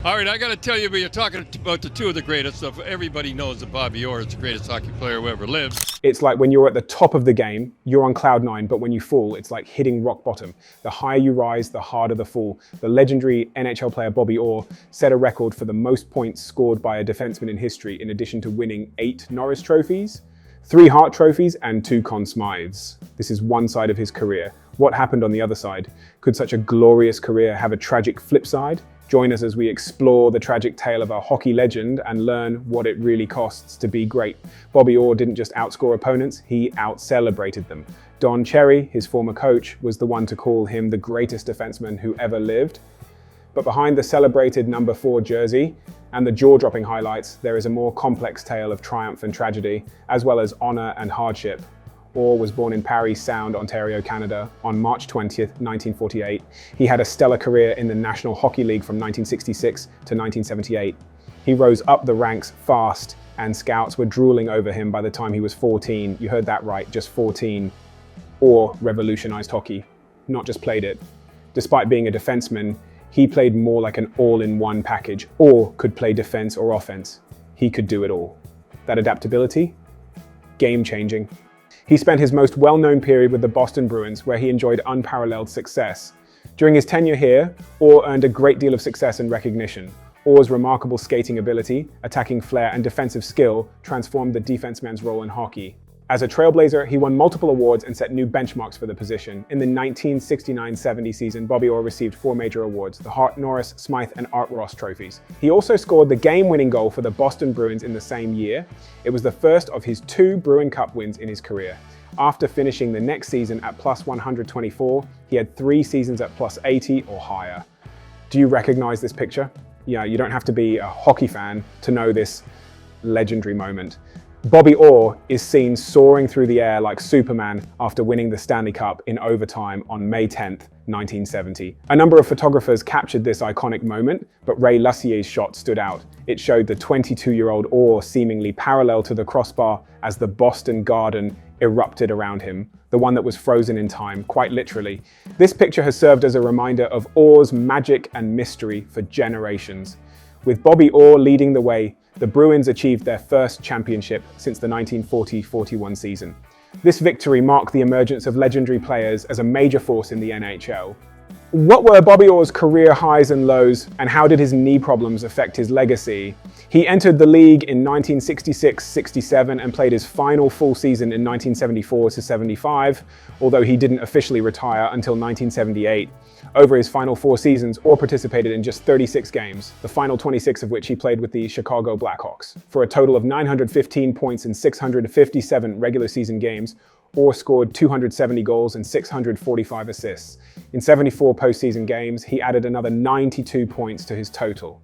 All right, I got to tell you, but you're talking about the two of the greatest. So everybody knows that Bobby Orr is the greatest hockey player who ever lived. It's like when you're at the top of the game, you're on cloud nine, but when you fall, it's like hitting rock bottom. The higher you rise, the harder the fall. The legendary NHL player Bobby Orr set a record for the most points scored by a defenseman in history, in addition to winning 8 Norris trophies, 3 Hart trophies, and 2 Conn Smythes. This is one side of his career. What happened on the other side? Could such a glorious career have a tragic flip side? Join us as we explore the tragic tale of a hockey legend and learn what it really costs to be great. Bobby Orr didn't just outscore opponents, he out-celebrated them. Don Cherry, his former coach, was the one to call him the greatest defenseman who ever lived. But behind the celebrated number 4 jersey and the jaw-dropping highlights, there is a more complex tale of triumph and tragedy, as well as honor and hardship. Orr was born in Parry Sound, Ontario, Canada, on March 20th, 1948. He had a stellar career in the National Hockey League from 1966 to 1978. He rose up the ranks fast, and scouts were drooling over him by the time he was 14. You heard that right, just 14. Orr revolutionized hockey, not just played it. Despite being a defenseman, he played more like an all-in-one package. Orr could play defense or offense. He could do it all. That adaptability? Game-changing. He spent his most well-known period with the Boston Bruins, where he enjoyed unparalleled success. During his tenure here, Orr earned a great deal of success and recognition. Orr's remarkable skating ability, attacking flair, and defensive skill transformed the defenseman's role in hockey. As a trailblazer, he won multiple awards and set new benchmarks for the position. In the 1969-70 season, Bobby Orr received 4 major awards, the Hart, Norris, Smythe, and Art Ross trophies. He also scored the game-winning goal for the Boston Bruins in the same year. It was the first of his 2 Bruin Cup wins in his career. After finishing the next season at plus 124, he had 3 seasons at plus 80 or higher. Do you recognize this picture? Yeah, you don't have to be a hockey fan to know this legendary moment. Bobby Orr is seen soaring through the air like Superman after winning the Stanley Cup in overtime on May 10th, 1970. A number of photographers captured this iconic moment, but Ray Lussier's shot stood out. It showed the 22-year-old Orr seemingly parallel to the crossbar as the Boston Garden erupted around him, the one that was frozen in time, quite literally. This picture has served as a reminder of Orr's magic and mystery for generations. With Bobby Orr leading the way, the Bruins achieved their first championship since the 1940-41 season. This victory marked the emergence of legendary players as a major force in the NHL. What were Bobby Orr's career highs and lows, and how did his knee problems affect his legacy? He entered the league in 1966-67 and played his final full season in 1974-75, although he didn't officially retire until 1978. Over his final 4 seasons, Orr participated in just 36 games, the final 26 of which he played with the Chicago Blackhawks. For a total of 915 points in 657 regular season games, Orr scored 270 goals and 645 assists. In 74 postseason games, he added another 92 points to his total.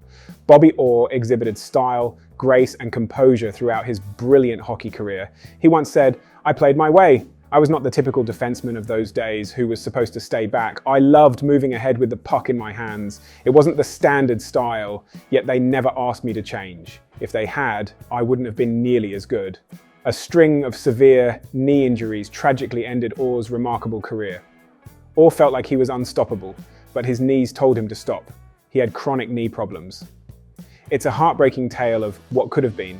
Bobby Orr exhibited style, grace, and composure throughout his brilliant hockey career. He once said, "I played my way. I was not the typical defenseman of those days who was supposed to stay back. I loved moving ahead with the puck in my hands. It wasn't the standard style, yet they never asked me to change. If they had, I wouldn't have been nearly as good." A string of severe knee injuries tragically ended Orr's remarkable career. Orr felt like he was unstoppable, but his knees told him to stop. He had chronic knee problems. It's a heartbreaking tale of what could have been.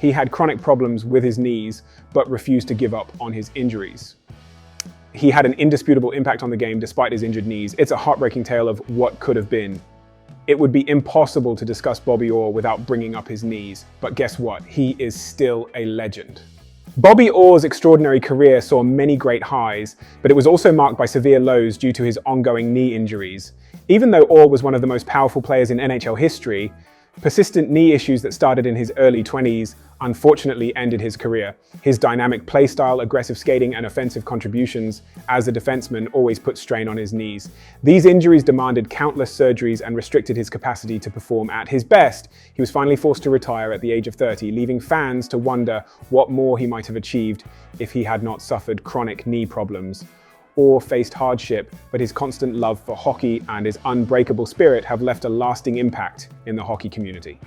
He had chronic problems with his knees, but refused to give up on his injuries. He had an indisputable impact on the game despite his injured knees. It's a heartbreaking tale of what could have been. It would be impossible to discuss Bobby Orr without bringing up his knees, but guess what? He is still a legend. Bobby Orr's extraordinary career saw many great highs, but it was also marked by severe lows due to his ongoing knee injuries. Even though Orr was one of the most powerful players in NHL history, persistent knee issues that started in his early 20s unfortunately ended his career. His dynamic play style, aggressive skating, and offensive contributions as a defenseman always put strain on his knees. These injuries demanded countless surgeries and restricted his capacity to perform at his best. He was finally forced to retire at the age of 30, leaving fans to wonder what more he might have achieved if he had not suffered chronic knee problems. Orr faced hardship, but his constant love for hockey and his unbreakable spirit have left a lasting impact in the hockey community.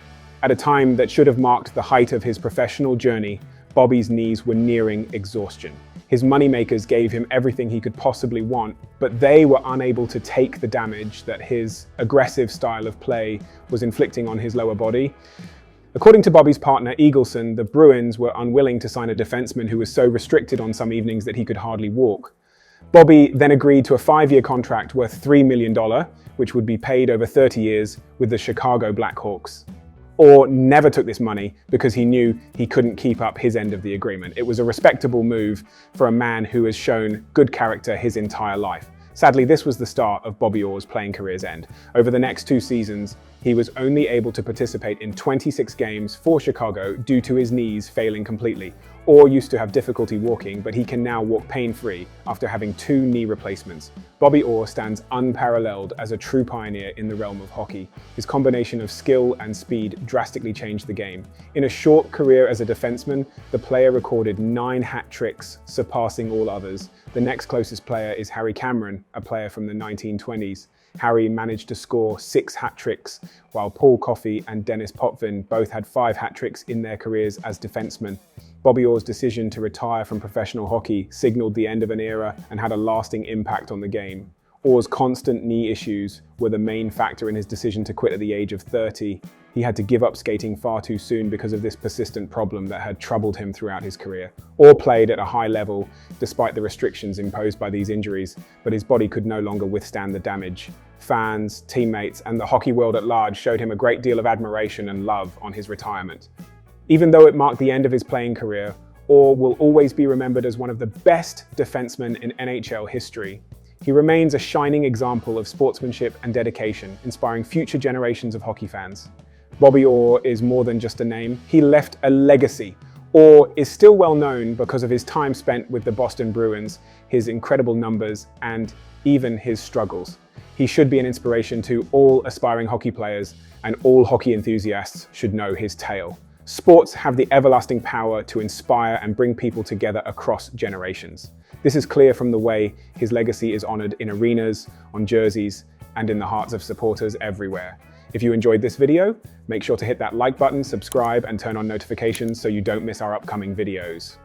At a time that should have marked the height of his professional journey, Bobby's knees were nearing exhaustion. His moneymakers gave him everything he could possibly want, but they were unable to take the damage that his aggressive style of play was inflicting on his lower body. According to Bobby's partner, Eagleson, the Bruins were unwilling to sign a defenseman who was so restricted on some evenings that he could hardly walk. Bobby then agreed to a 5-year contract worth $3 million, which would be paid over 30 years with the Chicago Blackhawks. Orr never took this money because he knew he couldn't keep up his end of the agreement. It was a respectable move for a man who has shown good character his entire life. Sadly, this was the start of Bobby Orr's playing career's end. Over the next 2 seasons, he was only able to participate in 26 games for Chicago due to his knees failing completely. Orr used to have difficulty walking, but he can now walk pain-free after having 2 knee replacements. Bobby Orr stands unparalleled as a true pioneer in the realm of hockey. His combination of skill and speed drastically changed the game. In a short career as a defenseman, the player recorded 9 hat tricks, surpassing all others. The next closest player is Harry Cameron, a player from the 1920s. Harry managed to score 6 hat tricks, while Paul Coffey and Dennis Potvin both had 5 hat tricks in their careers as defensemen. Bobby Orr's decision to retire from professional hockey signaled the end of an era and had a lasting impact on the game. Orr's constant knee issues were the main factor in his decision to quit at the age of 30. He had to give up skating far too soon because of this persistent problem that had troubled him throughout his career. Orr played at a high level despite the restrictions imposed by these injuries, but his body could no longer withstand the damage. Fans, teammates, and the hockey world at large showed him a great deal of admiration and love on his retirement. Even though it marked the end of his playing career, Orr will always be remembered as one of the best defensemen in NHL history. He remains a shining example of sportsmanship and dedication, inspiring future generations of hockey fans. Bobby Orr is more than just a name. He left a legacy. Orr is still well known because of his time spent with the Boston Bruins, his incredible numbers, and even his struggles. He should be an inspiration to all aspiring hockey players, and all hockey enthusiasts should know his tale. Sports have the everlasting power to inspire and bring people together across generations. This is clear from the way his legacy is honored in arenas, on jerseys, and in the hearts of supporters everywhere. If you enjoyed this video, make sure to hit that like button, subscribe, and turn on notifications so you don't miss our upcoming videos.